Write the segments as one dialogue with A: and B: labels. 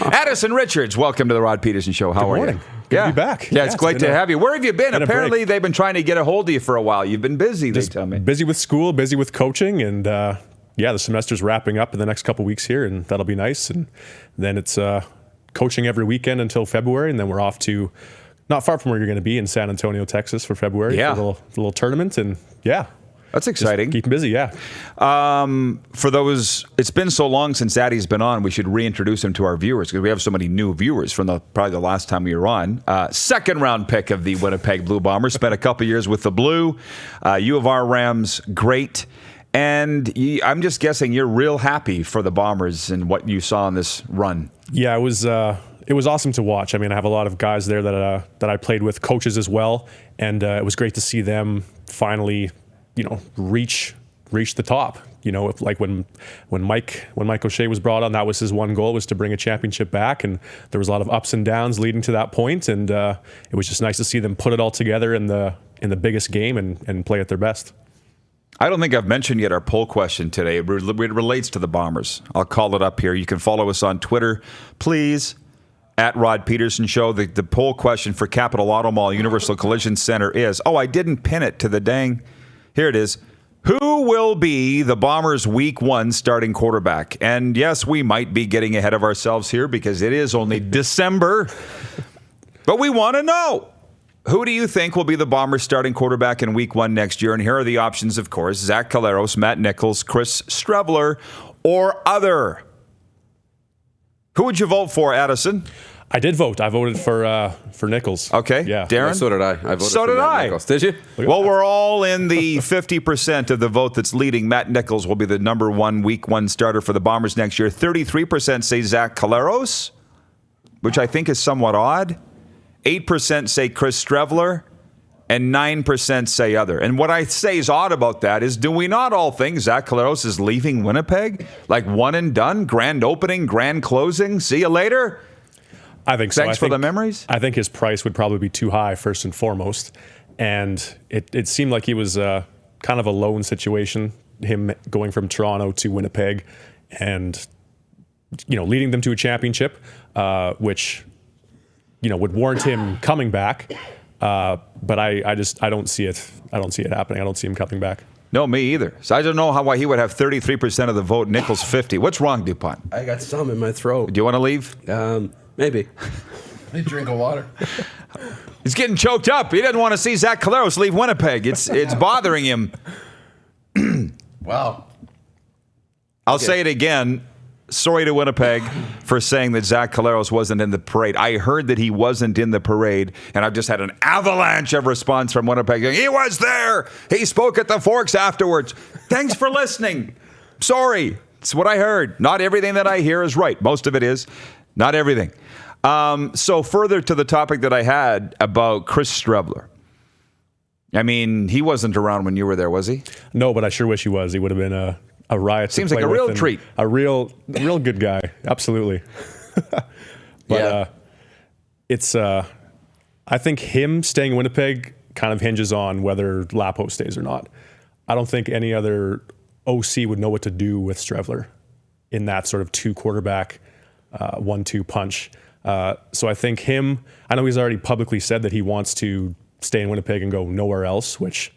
A: Addison Richards, welcome to the Rod Pedersen Show. How are you?
B: Good to be back.
A: Yeah, it's great to have you. Where have you been? Apparently,
B: break.
A: they've been trying to get a hold of you for a while. You've been busy, they
B: Just
A: tell me.
B: busy with school, busy with coaching, and the semester's wrapping up in the next couple weeks here, and that'll be nice. And then it's coaching every weekend until February, and then we're off to not far from where you're going to be in San Antonio, Texas for February for a little tournament, and
A: That's exciting.
B: Keep them busy, yeah.
A: For those, it's been so long since Addie's been on, we should reintroduce him to our viewers because we have so many new viewers from probably the last time we were on. Second round pick of the Winnipeg Blue Bombers. Spent a couple years with the Blue. U of R Rams, great. And I'm just guessing you're real happy for the Bombers and what you saw in this run.
B: Yeah, it was awesome to watch. I mean, I have a lot of guys there that I played with, coaches as well, and it was great to see them finally, reach the top. Like when Mike O'Shea was brought on, that was his one goal, was to bring a championship back, and there was a lot of ups and downs leading to that point, and it was just nice to see them put it all together in the biggest game and play at their best.
A: I don't think I've mentioned yet our poll question today. It relates to the Bombers. I'll call it up here. You can follow us on Twitter, please, at Rod Pedersen Show. The poll question for Capital Auto Mall Universal Collision Center is, I didn't pin it to the dang. Here it is. Who will be the Bombers' Week 1 starting quarterback? And yes, we might be getting ahead of ourselves here because it is only December. But we want to know. Who do you think will be the Bombers' starting quarterback in Week 1 next year? And here are the options, of course. Zach Collaros, Matt Nichols, Chris Streveler, or other. Who would you vote for, Addison?
B: I did vote. I voted for Nichols.
A: Okay.
B: Yeah.
A: Darren?
C: Yeah, so did I. I voted
A: So
C: for
A: did
C: Matt
A: I.
C: Nichols. Did you?
A: Well, we're all in the 50% of the vote that's leading. Matt Nichols will be the number 1 Week 1 starter for the Bombers next year. 33% say Zach Collaros, which I think is somewhat odd. 8% say Chris Streveler, and 9% say other. And what I say is odd about that is, do we not all think Zach Collaros is leaving Winnipeg? Like one and done? Grand opening, grand closing? See you later?
B: I think so.
A: Thanks for the memories?
B: I think his price would probably be too high, first and foremost. And it seemed like he was kind of a loan situation, him going from Toronto to Winnipeg and, leading them to a championship, which, would warrant him coming back. But I don't see it. I don't see it happening. I don't see him coming back.
A: No, me either. So I don't know why he would have 33% of the vote, Nichols 50. What's wrong, DuPont?
D: I got some in my throat.
A: Do you want to leave?
D: Maybe.
E: Need a drink of water.
A: He's getting choked up. He doesn't want to see Zach Collaros leave Winnipeg. It's bothering him.
E: Wow.
A: I'll say it again. Sorry to Winnipeg for saying that Zach Collaros wasn't in the parade. I heard that he wasn't in the parade, and I've just had an avalanche of response from Winnipeg going, he was there. He spoke at the Forks afterwards. Thanks for listening. Sorry. It's what I heard. Not everything that I hear is right. Most of it is. Not everything. So further to the topic that I had about Chris Streveler. I mean, he wasn't around when you were there, was he?
B: No, but I sure wish he was. He would have been a riot.
A: Seems like a real treat.
B: A real good guy. Absolutely. But it's I think him staying in Winnipeg kind of hinges on whether Lapo stays or not. I don't think any other OC would know what to do with Streveler in that sort of 2 quarterback 1-2 punch. So I think him, I know he's already publicly said that he wants to stay in Winnipeg and go nowhere else, which,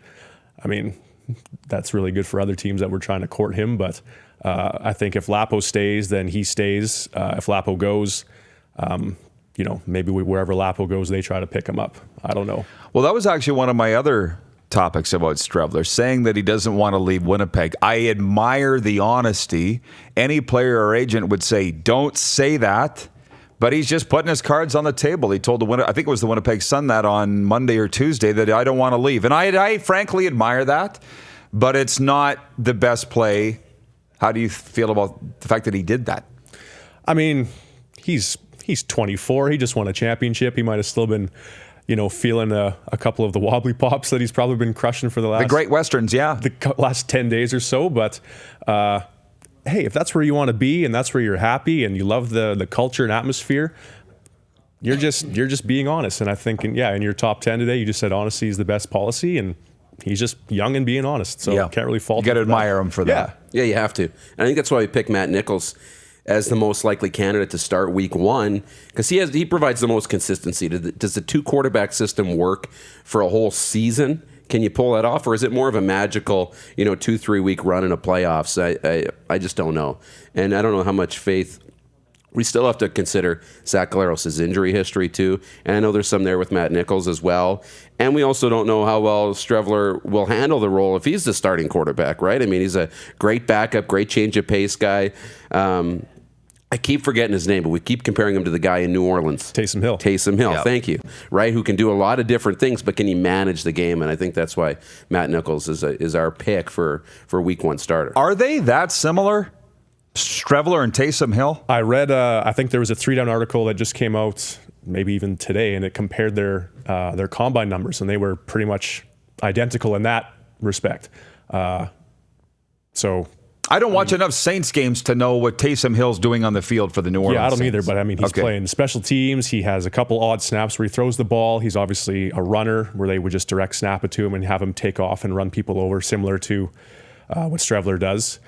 B: I mean, that's really good for other teams that were trying to court him. But I think if Lapo stays, then he stays. If Lapo goes, maybe wherever Lapo goes, they try to pick him up. I don't know.
A: Well, that was actually one of my other topics about Streveler, saying that he doesn't want to leave Winnipeg. I admire the honesty. Any player or agent would say, don't say that. But he's just putting his cards on the table. He told I think it was the Winnipeg Sun that on Monday or Tuesday that I don't want to leave. And I frankly admire that, but it's not the best play. How do you feel about the fact that he did that?
B: I mean, he's 24. He just won a championship. He might have still been, feeling a couple of the wobbly pops that he's probably been crushing for the
A: Great Westerns, yeah.
B: The last 10 days or so. But hey, if that's where you want to be and that's where you're happy and you love the culture and atmosphere, you're just being honest. And I think, in your top 10 today, you just said honesty is the best policy, and he's just young and being honest. So can't really fault him.
A: You got to admire him for that.
D: Yeah, you have to. And I think that's why we picked Matt Nichols. as the most likely candidate to start week 1 because he provides the most consistency. Does the 2-quarterback system work for a whole season? Can you pull that off, or is it more of a magical, 2-3 week run in a playoffs? I just don't know, and I don't know how much faith. We still have to consider Zach Galeros' injury history too, and I know there's some there with Matt Nichols as well. And we also don't know how well Streveler will handle the role if he's the starting quarterback, right? I mean, he's a great backup, great change of pace guy. I keep forgetting his name, but we keep comparing him to the guy in New Orleans.
B: Taysom Hill.
A: Yep.
D: Thank you. Right, who can do a lot of different things, but can he manage the game? And I think that's why Matt Nichols is our pick for week 1 starter.
A: Are they that similar? Streveler and Taysom Hill?
B: I read, I think there was a 3-down article that just came out, maybe even today, and it compared their combine numbers, and they were pretty much identical in that respect. So
A: I don't watch enough Saints games to know what Taysom Hill's doing on the field for the New Orleans
B: yeah, I don't
A: Saints.
B: either, but I mean, he's playing special teams. He has a couple odd snaps where he throws the ball. He's obviously a runner where they would just direct snap it to him and have him take off and run people over, similar to what Streveler does.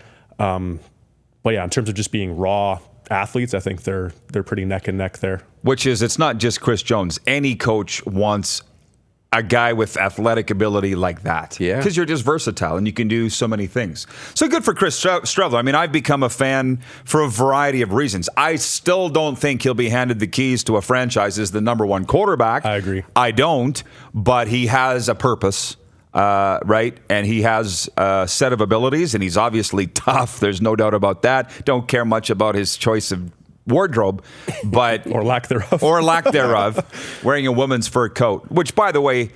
B: But yeah, in terms of just being raw athletes, I think they're pretty neck and neck there.
A: Which is, it's not just Chris Jones. Any coach wants a guy with athletic ability like that.
D: Yeah.
A: Because you're just versatile and you can do so many things. So good for Chris Streveler. I mean, I've become a fan for a variety of reasons. I still don't think he'll be handed the keys to a franchise as the number 1 quarterback.
B: I agree.
A: I don't, but he has a purpose. Right? And he has a set of abilities, and he's obviously tough. There's no doubt about that. Don't care much about his choice of wardrobe, but
B: Or lack thereof.
A: or lack thereof, wearing a woman's fur coat. Which, by the way,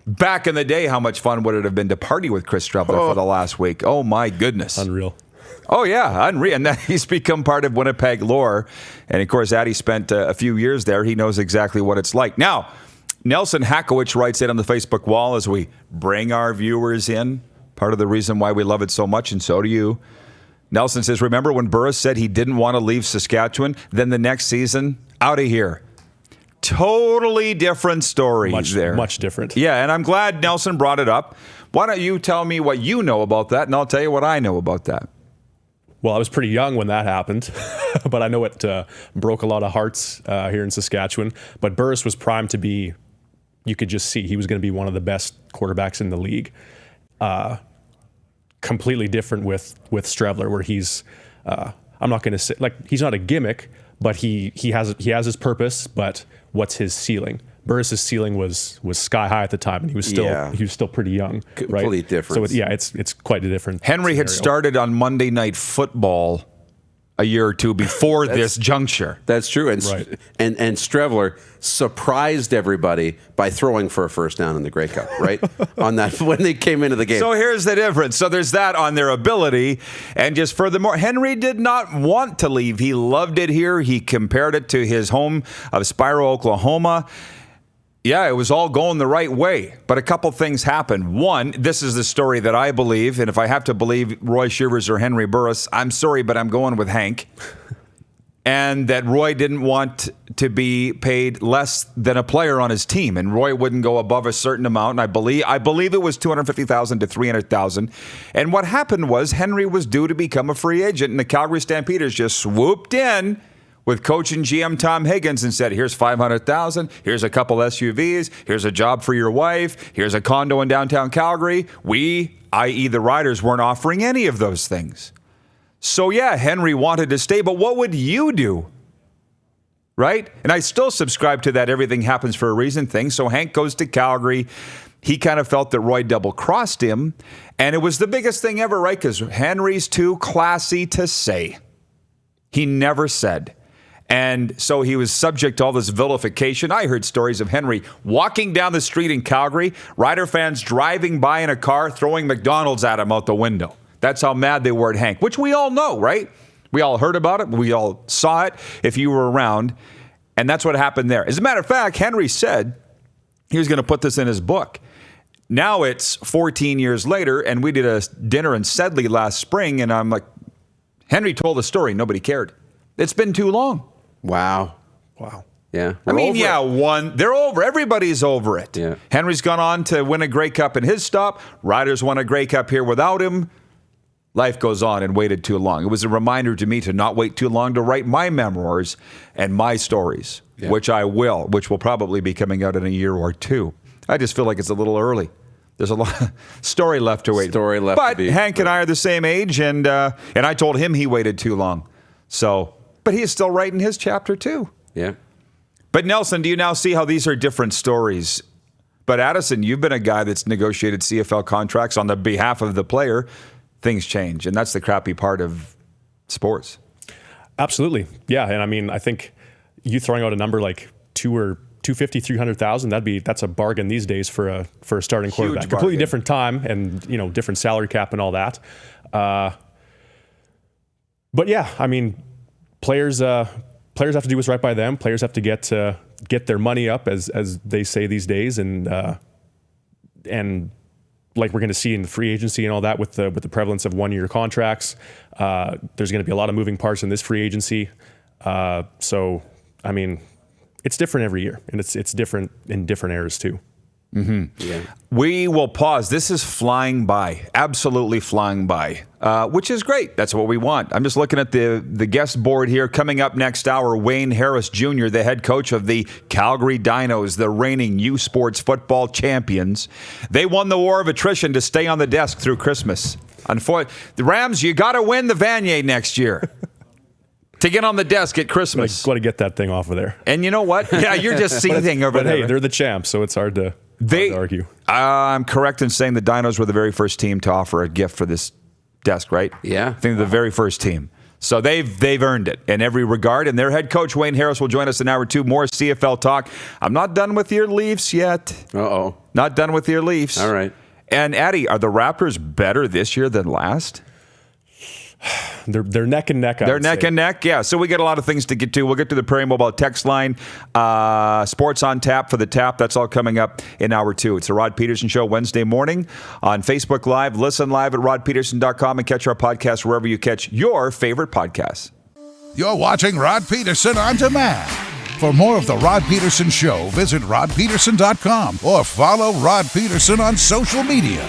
A: back in the day, how much fun would it have been to party with Chris Streveler for the last week? Oh my goodness!
B: Unreal.
A: Oh yeah, unreal. And that he's become part of Winnipeg lore. And of course, Addy spent a few years there. He knows exactly what it's like. Now, Nelson Hakowicz writes it on the Facebook wall as we bring our viewers in. Part of the reason why we love it so much, and so do you. Nelson says, remember when Burris said he didn't want to leave Saskatchewan? Then the next season, out of here. Totally different story there.
B: Much different.
A: Yeah, and I'm glad Nelson brought it up. Why don't you tell me what you know about that, and I'll tell you what I know about that.
B: Well, I was pretty young when that happened, but I know it broke a lot of hearts here in Saskatchewan. But Burris was primed to be, you could just see he was going to be one of the best quarterbacks in the league. Completely different with Streveler, where he's, I'm not going to say, like, he's not a gimmick, but he has his purpose. But what's his ceiling? Burris's ceiling was sky high at the time, and he was still pretty young.
D: Completely
B: right?
D: different.
B: So it's quite a different.
A: Henry had
B: scenario.
A: started on Monday Night Football a year or two before this juncture.
D: That's true. And,
B: Right.
D: and Streveler surprised everybody by throwing for a first down in the Grey Cup, right? On that, when they came into the game.
A: So here's the difference. So there's that on their ability. And just furthermore, Henry did not want to leave. He loved it here. He compared it to his home of Spiro, Oklahoma. Yeah, it was all going the right way. But a couple things happened. One, this is the story that I believe, and if I have to believe Roy Shivers or Henry Burris, I'm sorry, but I'm going with Hank. And that Roy didn't want to be paid less than a player on his team, and Roy wouldn't go above a certain amount. And I believe it was $250,000 to $300,000. And what happened was Henry was due to become a free agent, and the Calgary Stampeders just swooped in with coach and GM Tom Higgins and said, here's $500,000, here's a couple SUVs, here's a job for your wife, here's a condo in downtown Calgary. We, i.e. the Riders, weren't offering any of those things. So yeah, Henry wanted to stay, but what would you do? Right? And I still subscribe to that everything happens for a reason thing. So Hank goes to Calgary. He kind of felt that Roy double-crossed him, and it was the biggest thing ever, right? Because Henry's too classy to say. He never said. And so he was subject to all this vilification. I heard stories of Henry walking down the street in Calgary, Rider fans driving by in a car, throwing McDonald's at him out the window. That's how mad they were at Hank, which we all know, right? We all heard about it. We all saw it if you were around. And that's what happened there. As a matter of fact, Henry said he was going to put this in his book. Now it's 14 years later, and we did a dinner in Sedley last spring, and I'm like, Henry told the story. Nobody cared. It's been too long.
D: Wow. Yeah.
A: I mean, yeah, they're over. Everybody's over it.
D: Yeah.
A: Henry's gone on to win a Grey Cup in his stop. Riders won a Grey Cup here without him. life goes on and waited too long. It was a reminder to me to not wait too long to write my memoirs and my stories, which will probably be coming out in a year or two. I just feel like it's a little early. There's a lot of story left to wait. But Hank and I are the same age, and I told him he waited too long. So, but he is still writing his chapter too.
D: Yeah.
A: But Nelson, do you now see how these are different stories? But Addison, you've been a guy that's negotiated CFL contracts on the behalf of the player. Things change, and that's the crappy part of sports.
B: Absolutely. Yeah, and I mean, I think you throwing out a number like 250, 300,000, that's a bargain these days for a starting quarterback.
A: Huge
B: Completely
A: bargain.
B: different time and, different salary cap and all that. But yeah, I mean, players have to do what's right by them. Players have to get their money up, as they say these days, and like we're going to see in the free agency and all that with the prevalence of 1-year contracts. There's going to be a lot of moving parts in this free agency. So, I mean, it's different every year, and it's different in different eras too.
A: Mm-hmm. Yeah. We will pause. This is flying by, absolutely flying by, which is great. That's what we want. I'm just looking at the guest board here. Coming up next hour, Wayne Harris Jr., the head coach of the Calgary Dinos, the reigning U Sports football champions. They won the war of attrition to stay on the desk through Christmas. Unfortunately, the Rams, you got to win the Vanier next year. To get on the desk at Christmas.
B: Got to get that thing off of there.
A: And you know what? Yeah, you're just seething over there.
B: But hey, they're the champs, so it's hard to argue.
A: I'm correct in saying the Dinos were the very first team to offer a gift for this desk, right?
D: Yeah.
A: I think they're the very first team. So they've earned it in every regard. And their head coach, Wayne Harris, will join us in hour 2. More CFL talk. I'm not done with your Leafs yet.
D: Uh-oh.
A: Not done with your Leafs.
D: All right.
A: And Addie, are the Raptors better this year than last?
B: They're neck and neck.
A: They're neck and neck, yeah. So we got a lot of things to get to. We'll get to the Prairie Mobile text line, Sports on Tap for the Tap. That's all coming up in hour 2. It's the Rod Pedersen Show Wednesday morning on Facebook Live. Listen live at rodpedersen.com and catch our podcast wherever you catch your favorite podcasts.
C: You're watching Rod Pedersen On Demand. For more of the Rod Pedersen Show, visit rodpedersen.com or follow Rod Pedersen on social media.